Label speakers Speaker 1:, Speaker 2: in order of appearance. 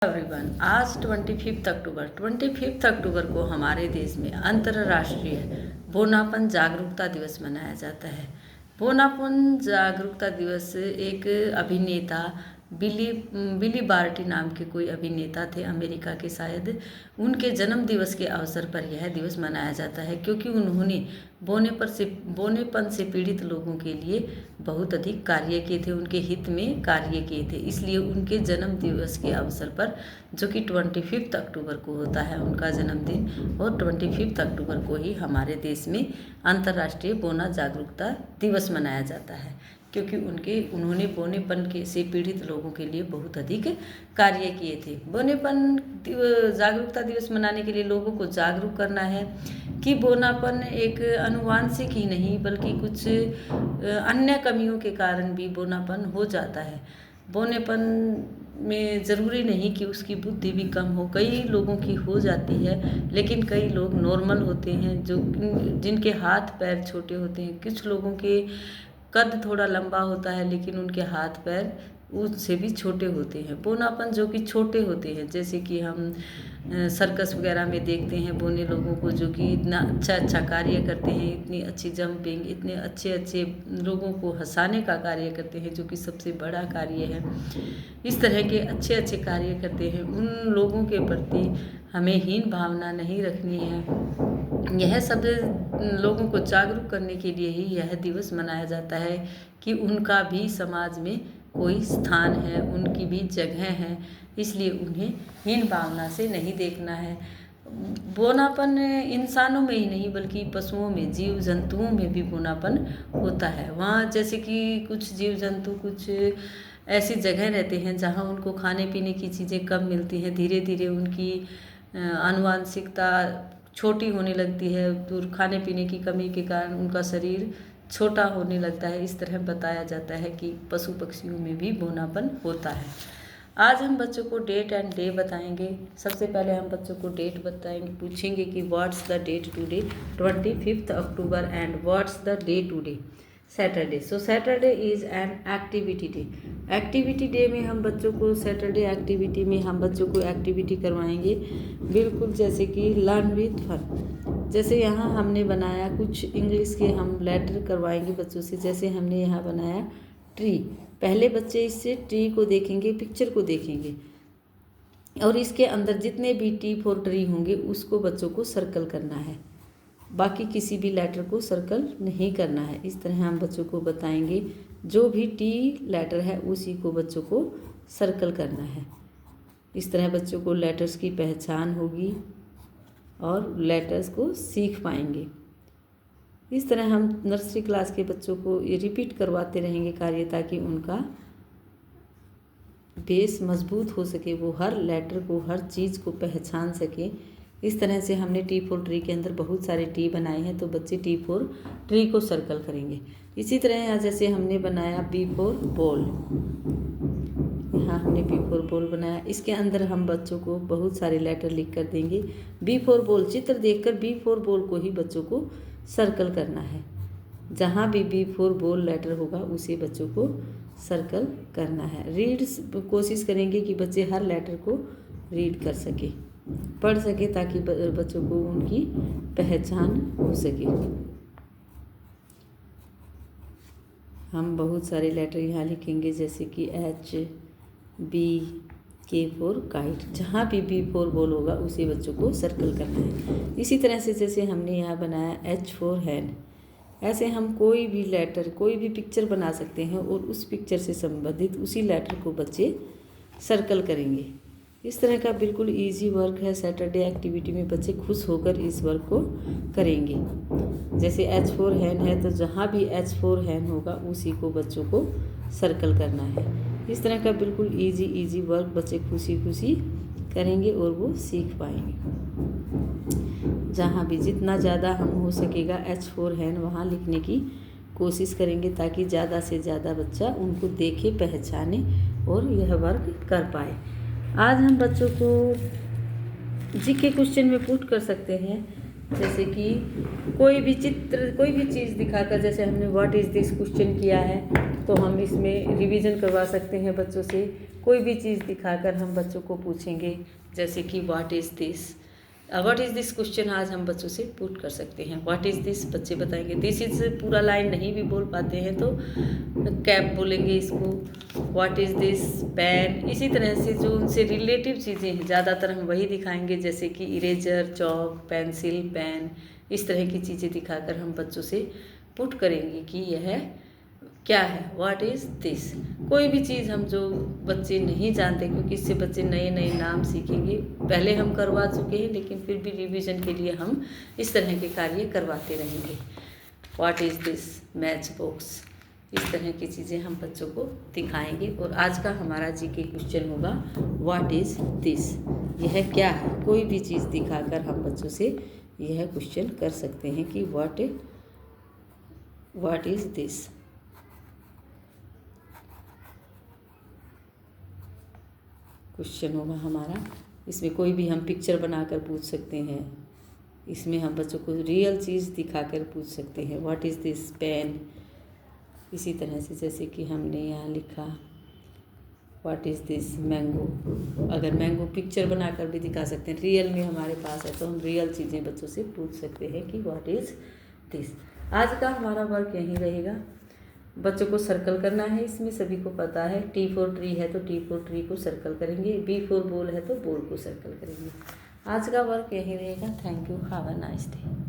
Speaker 1: Everyone, आज 25 अक्टूबर को हमारे देश में अंतर्राष्ट्रीय बोनापन जागरूकता दिवस मनाया जाता है। बोनापन जागरूकता दिवस एक अभिनेता बिली बार्टी नाम के कोई अभिनेता थे, अमेरिका के शायद, उनके जन्म दिवस के अवसर पर यह दिवस मनाया जाता है क्योंकि उन्होंने बोनेपन से पीड़ित लोगों के लिए बहुत अधिक कार्य किए थे, उनके हित में कार्य किए थे। इसलिए उनके जन्म दिवस के अवसर पर, जो कि 25 अक्टूबर को होता है उनका जन्मदिन, और 25 अक्टूबर को ही हमारे देश में अंतर्राष्ट्रीय बोना जागरूकता दिवस मनाया जाता है क्योंकि उन्होंने बोनेपन से पीड़ित लोगों के लिए बहुत अधिक कार्य किए थे। बोनेपन जागरूकता दिवस मनाने के लिए लोगों को जागरूक करना है कि बोनापन एक आनुवांशिक ही नहीं बल्कि कुछ अन्य कमियों के कारण भी बोनापन हो जाता है। बोनेपन में ज़रूरी नहीं कि उसकी बुद्धि भी कम हो, कई लोगों की हो जाती है, लेकिन कई लोग नॉर्मल होते हैं जिनके हाथ पैर छोटे होते हैं। कुछ लोगों के कद थोड़ा लंबा होता है लेकिन उनके हाथ पैर उससे भी छोटे होते हैं। बोनापन जो कि छोटे होते हैं, जैसे कि हम सर्कस वगैरह में देखते हैं बोने लोगों को जो कि इतना अच्छा कार्य करते हैं, इतनी अच्छी जंपिंग, इतने अच्छे लोगों को हंसाने का कार्य करते हैं, जो कि सबसे बड़ा कार्य है। इस तरह के अच्छे कार्य करते हैं। उन लोगों के प्रति हमें हीन भावना नहीं रखनी है। यह सब लोगों को जागरूक करने के लिए ही यह दिवस मनाया जाता है कि उनका भी समाज में कोई स्थान है, उनकी भी जगह है, इसलिए उन्हें हीन भावना से नहीं देखना है। बोनापन इंसानों में ही नहीं बल्कि पशुओं में, जीव जंतुओं में भी बोनापन होता है। वहाँ जैसे कि कुछ जीव जंतु कुछ ऐसी जगह रहते हैं जहाँ उनको खाने पीने की चीज़ें कम मिलती हैं, धीरे धीरे उनकी आनुवांशिकता छोटी होने लगती है, तो खाने पीने की कमी के कारण उनका शरीर छोटा होने लगता है। इस तरह बताया जाता है कि पशु पक्षियों में भी बोनापन होता है। आज हम बच्चों को डेट एंड डे बताएंगे। सबसे पहले हम बच्चों को डेट बताएंगे, पूछेंगे कि what's the date today 25 October and what's the day today Saturday. So Saturday is an activity day. Activity day में हम बच्चों को, सैटरडे एक्टिविटी में हम बच्चों को एक्टिविटी करवाएंगे बिल्कुल जैसे कि लर्न विथ फन। जैसे यहाँ हमने बनाया कुछ इंग्लिश के हम लेटर करवाएंगे बच्चों से। जैसे हमने यहाँ बनाया ट्री, पहले बच्चे इससे ट्री को देखेंगे, पिक्चर को देखेंगे, और इसके अंदर जितने भी टी फॉर ट्री होंगे उसको बच्चों को सर्कल करना है, बाकी किसी भी लेटर को सर्कल नहीं करना है। इस तरह हम बच्चों को बताएंगे, जो भी टी लेटर है उसी को बच्चों को सर्कल करना है। इस तरह बच्चों को लेटर्स की पहचान होगी और लेटर्स को सीख पाएंगे। इस तरह हम नर्सरी क्लास के बच्चों को ये रिपीट करवाते रहेंगे कार्य, ताकि उनका बेस मजबूत हो सके, वो हर लेटर को, हर चीज़ को पहचान सके। इस तरह से हमने टी फॉर ट्री के अंदर बहुत सारे टी बनाए हैं, तो बच्चे टी फॉर ट्री को सर्कल करेंगे। इसी तरह यहाँ जैसे हमने बनाया बी फॉर बॉल, यहाँ हमने बी फॉर बॉल बनाया, इसके अंदर हम बच्चों को बहुत सारे लेटर लिख कर देंगे। बी फॉर बॉल, चित्र देखकर बी फॉर बॉल को ही बच्चों को सर्कल करना है। जहाँ भी बी फॉर बॉल लेटर होगा उसे बच्चों को सर्कल करना है। रीड कोशिश करेंगे कि बच्चे हर लेटर को रीड कर सके, पढ़ सके, ताकि बच्चों को उनकी पहचान हो सके। हम बहुत सारे लेटर यहाँ लिखेंगे, जैसे कि एच, बी, के फॉर काइट। जहाँ भी बी फॉर बॉल होगा उसे बच्चों को सर्कल करना है। इसी तरह से जैसे हमने यहाँ बनाया एच फॉर हैंड, ऐसे हम कोई भी लेटर, कोई भी पिक्चर बना सकते हैं और उस पिक्चर से संबंधित उसी लेटर को बच्चे सर्कल करेंगे। इस तरह का बिल्कुल इजी वर्क है। सैटरडे एक्टिविटी में बच्चे खुश होकर इस वर्क को करेंगे। जैसे एच फॉर हैन है, तो जहाँ भी एच फॉर हैन होगा उसी को बच्चों को सर्कल करना है। इस तरह का बिल्कुल इजी वर्क बच्चे खुशी करेंगे और वो सीख पाएंगे। जहाँ भी जितना ज़्यादा हम हो सकेगा एच फॉर हैन वहाँ लिखने की कोशिश करेंगे, ताकि ज़्यादा से ज़्यादा बच्चा उनको देखे, पहचाने और यह वर्क कर पाए। आज हम बच्चों को जीके क्वेश्चन में पुट कर सकते हैं, जैसे कि कोई भी चित्र, कोई भी चीज़ दिखाकर, जैसे हमने व्हाट इज़ दिस क्वेश्चन किया है, तो हम इसमें रिवीजन करवा सकते हैं बच्चों से। कोई भी चीज़ दिखाकर हम बच्चों को पूछेंगे, जैसे कि व्हाट इज़ दिस क्वेश्चन आज हम बच्चों से पुट कर सकते हैं। व्हाट इज़ दिस, बच्चे बताएंगे। दिस इज़ पूरा लाइन नहीं भी बोल पाते हैं तो कैप बोलेंगे इसको। What is this pen. इसी तरह से जो उनसे रिलेटिव चीज़ें हैं ज़्यादातर हम वही दिखाएंगे, जैसे कि इरेजर, चॉक, पेंसिल, पेन, इस तरह की चीज़ें दिखाकर हम बच्चों से पुट करेंगे कि यह क्या है, व्हाट इज़ दिस। कोई भी चीज़ हम जो बच्चे नहीं जानते, क्योंकि इससे बच्चे नए नए नाम सीखेंगे। पहले हम करवा चुके हैं लेकिन फिर भी रिवीजन के लिए हम इस तरह के कार्य करवाते रहेंगे। What is this match box, इस तरह की चीज़ें हम बच्चों को दिखाएंगे। और आज का हमारा जीके क्वेश्चन होगा व्हाट इज़ दिस, यह क्या है। कोई भी चीज़ दिखाकर हम बच्चों से यह क्वेश्चन कर सकते हैं कि व्हाट इज़ दिस। क्वेश्चन होगा हमारा, इसमें कोई भी हम पिक्चर बनाकर पूछ सकते हैं। इसमें हम बच्चों को रियल चीज़ दिखाकर पूछ सकते हैं। What is this pen. इसी तरह से जैसे कि हमने यहाँ लिखा व्हाट इज़ दिस मैंगो। अगर मैंगो पिक्चर बनाकर भी दिखा सकते हैं, रियल में हमारे पास है तो हम रियल चीज़ें बच्चों से पूछ सकते हैं कि व्हाट इज़ दिस। आज का हमारा वर्क यहीं रहेगा। बच्चों को सर्कल करना है, इसमें सभी को पता है। T फॉर ट्री है तो T फॉर ट्री को सर्कल करेंगे। B फॉर बॉल है तो बॉल को सर्कल करेंगे। आज का वर्क यहीं रहेगा। Thank you, have a nice day.